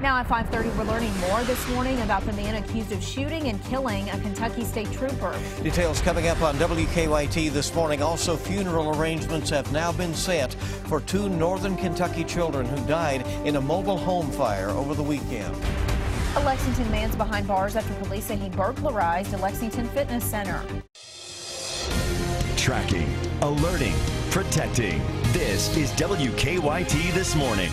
Now at 5:30, we're learning more this morning about the man accused of shooting and killing a Kentucky state trooper. Details coming up on WKYT this morning. Also, funeral arrangements have now been set for two northern Kentucky children who died in a mobile home fire over the weekend. A Lexington man's behind bars after police say he burglarized a Lexington fitness center. Tracking, alerting, protecting. This is WKYT This Morning.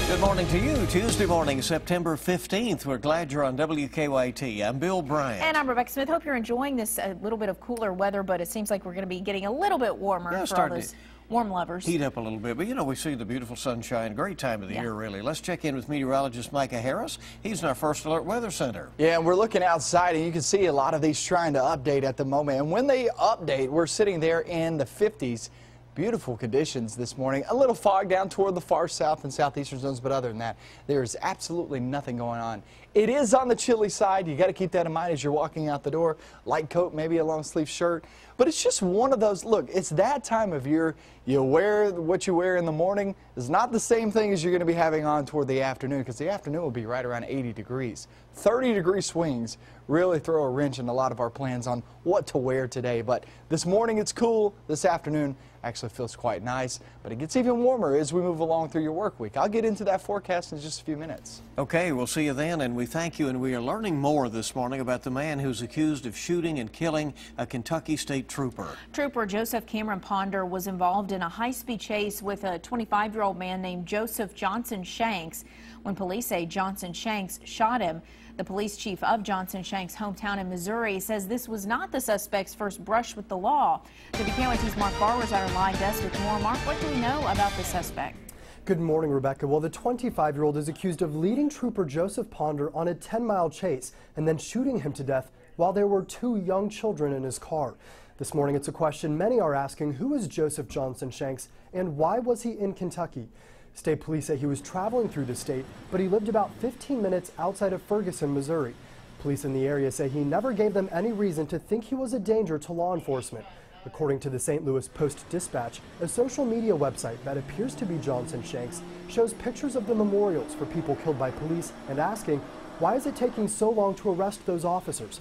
Good morning to you. Tuesday morning, September 15th. We're glad you're on WKYT. I'm Bill Bryant. And I'm Rebecca Smith. Hope you're enjoying this a little bit of cooler weather, but it seems like we're going to be getting a little bit warmer for all those warm lovers. Heat up a little bit, but you know, we see the beautiful sunshine. Great time of the year, really. Let's check in with meteorologist Micah Harris. He's in our First Alert Weather Center. Yeah, and we're looking outside, and you can see a lot of these trying to update at the moment. And when they update, we're sitting there in the 50s. Beautiful conditions this morning. A little fog down toward the far south and southeastern zones, but other than that, there is absolutely nothing going on. It is on the chilly side. You got to keep that in mind as you're walking out the door. Light coat, maybe a long sleeve shirt. But it's just one of those, look, it's that time of year. You wear what you wear in the morning is not the same thing as you're going to be having on toward the afternoon, because the afternoon will be right around 80 degrees. 30-degree swings really throw a wrench in a lot of our plans on what to wear today. But this morning it's cool. This afternoon actually feels quite nice, but it gets even warmer as we move along through your work week. I'll get into that forecast in just a few minutes. Okay, we'll see you then, and we thank you. And we are learning more this morning about the man who's accused of shooting and killing a Kentucky state trooper. Trooper Joseph Cameron Ponder was involved in a high-speed chase with a 25-year-old man named Joseph Johnson Shanks. When police say Johnson Shanks shot him, the police chief of Johnson Shanks' hometown in Missouri says this was not the suspect's first brush with the law. WKYT's Mark Barber is at our live desk with more. Mark, what do we know about the suspect? Good morning, Rebecca. Well, the 25-year-old is accused of leading Trooper Joseph Ponder on a 10-mile chase and then shooting him to death while there were two young children in his car. This morning, it's a question many are asking: who is Joseph Johnson Shanks and why was he in Kentucky? State police say he was traveling through the state, but he lived about 15 minutes outside of Ferguson, Missouri. Police in the area say he never gave them any reason to think he was a danger to law enforcement. According to the St. Louis Post-Dispatch, a social media website that appears to be Johnson Shanks shows pictures of the memorials for people killed by police and asking, why is it taking so long to arrest those officers?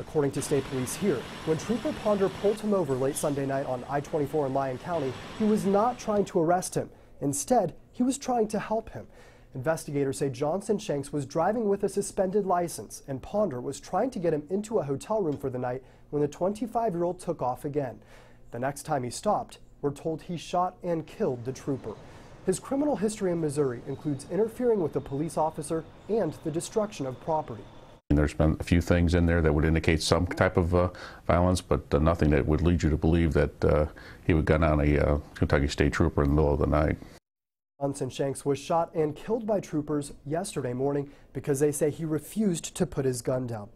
According to state police here, when Trooper Ponder pulled him over late Sunday night on I-24 in Lyon County, he was not trying to arrest him. Instead, he was trying to help him. Investigators say Johnson Shanks was driving with a suspended license, and Ponder was trying to get him into a hotel room for the night when the 25-year-old took off again. The next time he stopped, we're told he shot and killed the trooper. His criminal history in Missouri includes interfering with a police officer and the destruction of property. There's been a few things in there that would indicate some type of violence, but nothing that would lead you to believe that he would gun on a Kentucky state trooper in the middle of the night. Johnson Shanks was shot and killed by troopers yesterday morning because they say he refused to put his gun down.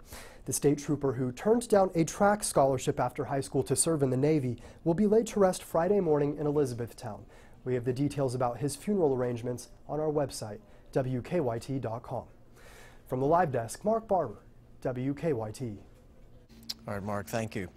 The state trooper, who turned down a track scholarship after high school to serve in the Navy, will be laid to rest Friday morning in Elizabethtown. We have the details about his funeral arrangements on our website, WKYT.com. From the live desk, Mark Barber, WKYT. All right, Mark, thank you.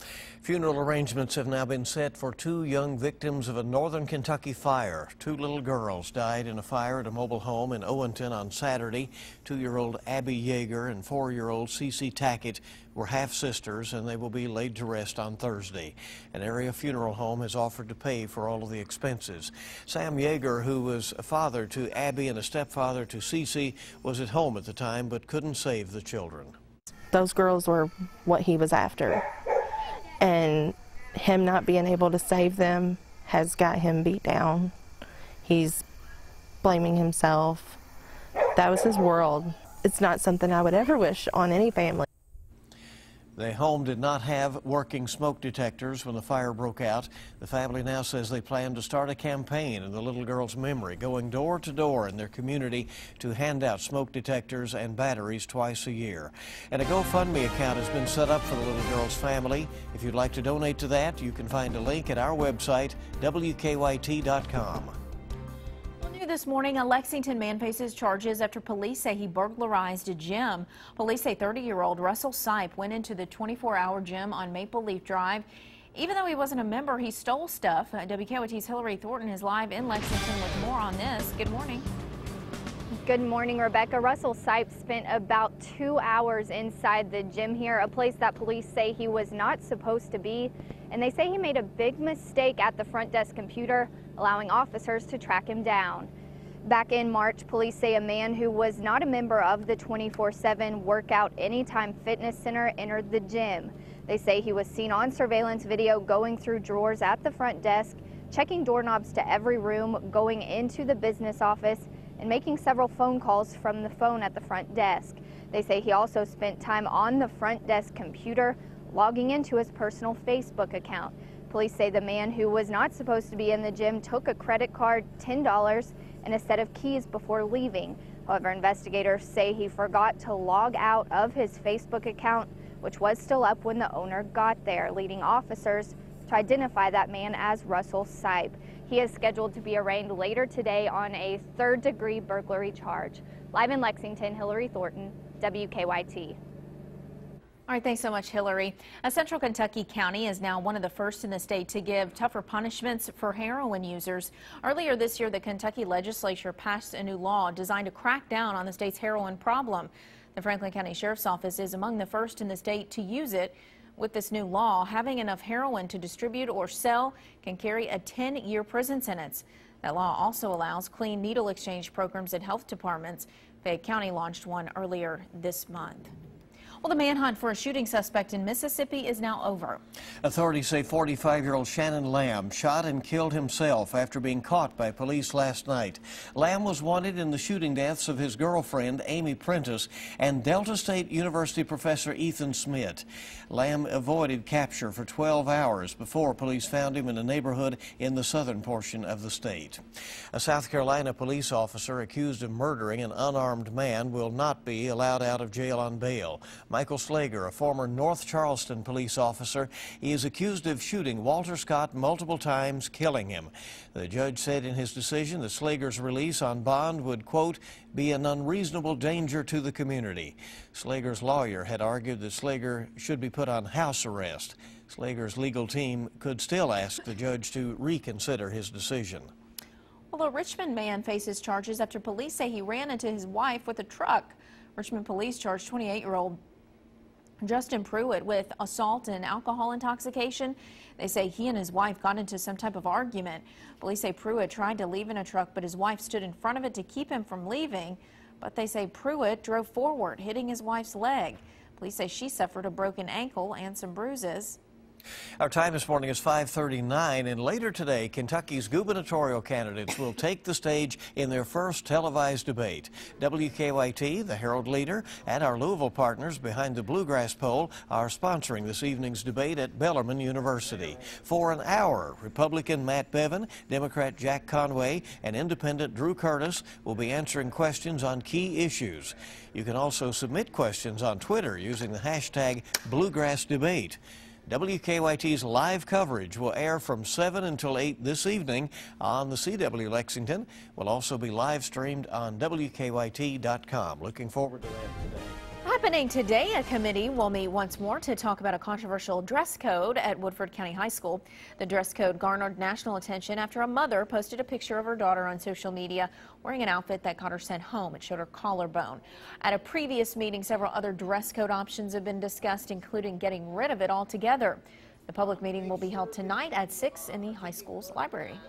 Funeral arrangements have now been set for two young victims of a northern Kentucky fire. Two little girls died in a fire at a mobile home in Owenton on Saturday. 2-year-old Abby Yeager and 4-year-old Cece Tackett were half-sisters, and they will be laid to rest on Thursday. An area funeral home has offered to pay for all of the expenses. Sam Yeager, who was a father to Abby and a stepfather to Cece, was at home at the time but couldn't save the children. Those girls were what he was after, and him not being able to save them has got him beat down. He's blaming himself. That was his world. It's not something I would ever wish on any family. The home did not have working smoke detectors when the fire broke out. The family now says they plan to start a campaign in the little girl's memory, going door to door in their community to hand out smoke detectors and batteries twice a year. And a GoFundMe account has been set up for the little girl's family. If you'd like to donate to that, you can find a link at our website, WKYT.com. This morning, a Lexington man faces charges after police say he burglarized a gym. Police say 30-year-old Russell Sipe went into the 24-hour gym on Maple Leaf Drive. Even though he wasn't a member, he stole stuff. WKYT's Hillary Thornton is live in Lexington with more on this. Good morning. Good morning, Rebecca. Russell Sipe spent about 2 hours inside the gym here, a place that police say he was not supposed to be. And they say he made a big mistake at the front desk computer, allowing officers to track him down. Back in March, police say a man who was not a member of the 24/7 Workout Anytime Fitness Center entered the gym. They say he was seen on surveillance video going through drawers at the front desk, checking doorknobs to every room, going into the business office, and making several phone calls from the phone at the front desk. They say he also spent time on the front desk computer, logging into his personal Facebook account. Police say the man who was not supposed to be in the gym took a credit card, $10, and a set of keys before leaving. However, investigators say he forgot to log out of his Facebook account, which was still up when the owner got there, leading officers to identify that man as Russell Sipe. He is scheduled to be arraigned later today on a third-degree burglary charge. Live in Lexington, Hillary Thornton, WKYT. All right, thanks so much, Hillary. A Central Kentucky county is now one of the first in the state to give tougher punishments for heroin users. Earlier this year, the Kentucky legislature passed a new law designed to crack down on the state's heroin problem. The Franklin County Sheriff's Office is among the first in the state to use it. With this new law, having enough heroin to distribute or sell can carry a 10-year prison sentence. That law also allows clean needle exchange programs at health departments. Fayette County launched one earlier this month. Well, the manhunt for a shooting suspect in Mississippi is now over. Authorities say 45-year-old Shannon Lamb shot and killed himself after being caught by police last night. Lamb was wanted in the shooting deaths of his girlfriend, Amy Prentice, and Delta State University professor Ethan Smith. Lamb avoided capture for 12 hours before police found him in a neighborhood in the southern portion of the state. A South Carolina police officer accused of murdering an unarmed man will not be allowed out of jail on bail. Michael Slager, a former North Charleston police officer, he is accused of shooting Walter Scott multiple times, killing him. The judge said in his decision that Slager's release on bond would, quote, be an unreasonable danger to the community. Slager's lawyer had argued that Slager should be put on house arrest. Slager's legal team could still ask the judge to reconsider his decision. Well, a Richmond man faces charges after police say he ran into his wife with a truck. Richmond police charged 28-year-old Justin Pruitt with assault and alcohol intoxication. They say he and his wife got into some type of argument. Police say Pruitt tried to leave in a truck, but his wife stood in front of it to keep him from leaving. But they say Pruitt drove forward, hitting his wife's leg. Police say she suffered a broken ankle and some bruises. Our time this morning is 5:39, and later today, Kentucky's gubernatorial candidates will take the stage in their first televised debate. WKYT, the Herald Leader, and our Louisville partners behind the Bluegrass Poll are sponsoring this evening's debate at Bellarmine University. For an hour, Republican Matt Bevin, Democrat Jack Conway, and Independent Drew Curtis will be answering questions on key issues. You can also submit questions on Twitter using the hashtag #BluegrassDebate. WKYT's live coverage will air from 7 until 8 this evening on the CW Lexington. Will also be live streamed on WKYT.com. Looking forward to that today. Happening today, a committee will meet once more to talk about a controversial dress code at Woodford County High School. The dress code garnered national attention after a mother posted a picture of her daughter on social media wearing an outfit that got her sent home. It showed her collarbone. At a previous meeting, several other dress code options have been discussed, including getting rid of it altogether. The public meeting will be held tonight at 6 in the high school's library.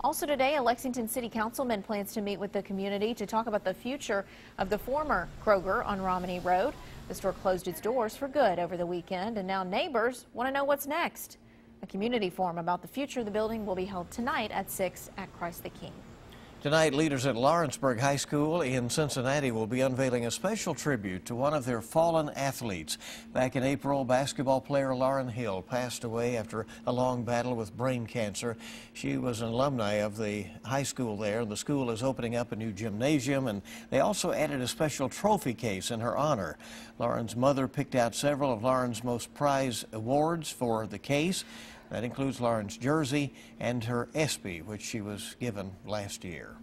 Also today, a Lexington City Councilman plans to meet with the community to talk about the future of the former Kroger on Romney Road. The store closed its doors for good over the weekend, and now neighbors want to know what's next. A community forum about the future of the building will be held tonight at 6 at Christ the King. Tonight, leaders at Lawrenceburg High School in Cincinnati will be unveiling a special tribute to one of their fallen athletes. Back in April, basketball player Lauren Hill passed away after a long battle with brain cancer. She was an alumni of the high school there. The school is opening up a new gymnasium, and they also added a special trophy case in her honor. Lauren's mother picked out several of Lauren's most prized awards for the case. That includes Lauren's jersey and her ESPY, which she was given last year.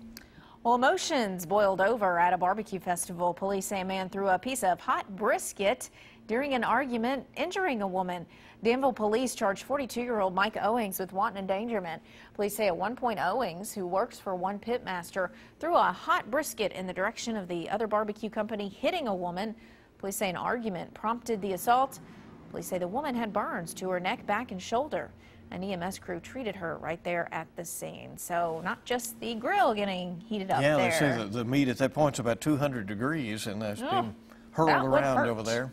Well, emotions boiled over at a barbecue festival. Police say a man threw a piece of hot brisket during an argument, injuring a woman. Danville police charged 42-year-old Mike Owings with wanton endangerment. Police say at one point Owings, who works for one pitmaster, threw a hot brisket in the direction of the other barbecue company, hitting a woman. Police say an argument prompted the assault. Police say the woman had burns to her neck, back, and shoulder. An EMS crew treated her right there at the scene. So not just the grill getting heated up there. Yeah, they say that the meat at that point's about 200 degrees, and that's being hurled around over there.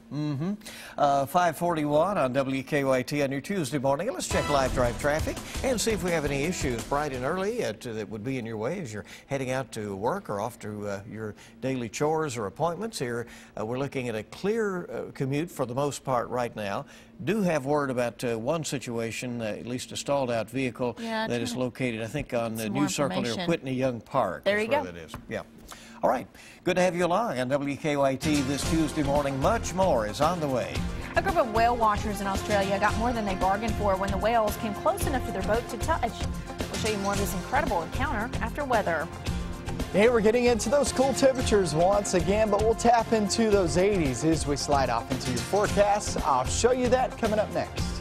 541 on WKYT on your Tuesday morning. Let's check live drive traffic and see if we have any issues bright and early that would be in your way as you're heading out to work or off to your daily chores or appointments. Here we're looking at a clear commute for the most part right now. Do have word about one situation, at least a stalled out vehicle that is located, I think, on the New Circle near Whitney Young Park. There you go. That is. Yeah. All right. Good to have you along on WKYT this Tuesday morning. Much more is on the way. A group of whale watchers in Australia got more than they bargained for when the whales came close enough to their boat to touch. We'll show you more of this incredible encounter after weather. Hey, we're getting into those cool temperatures once again, but we'll tap into those 80s as we slide off into your forecast. I'll show you that coming up next.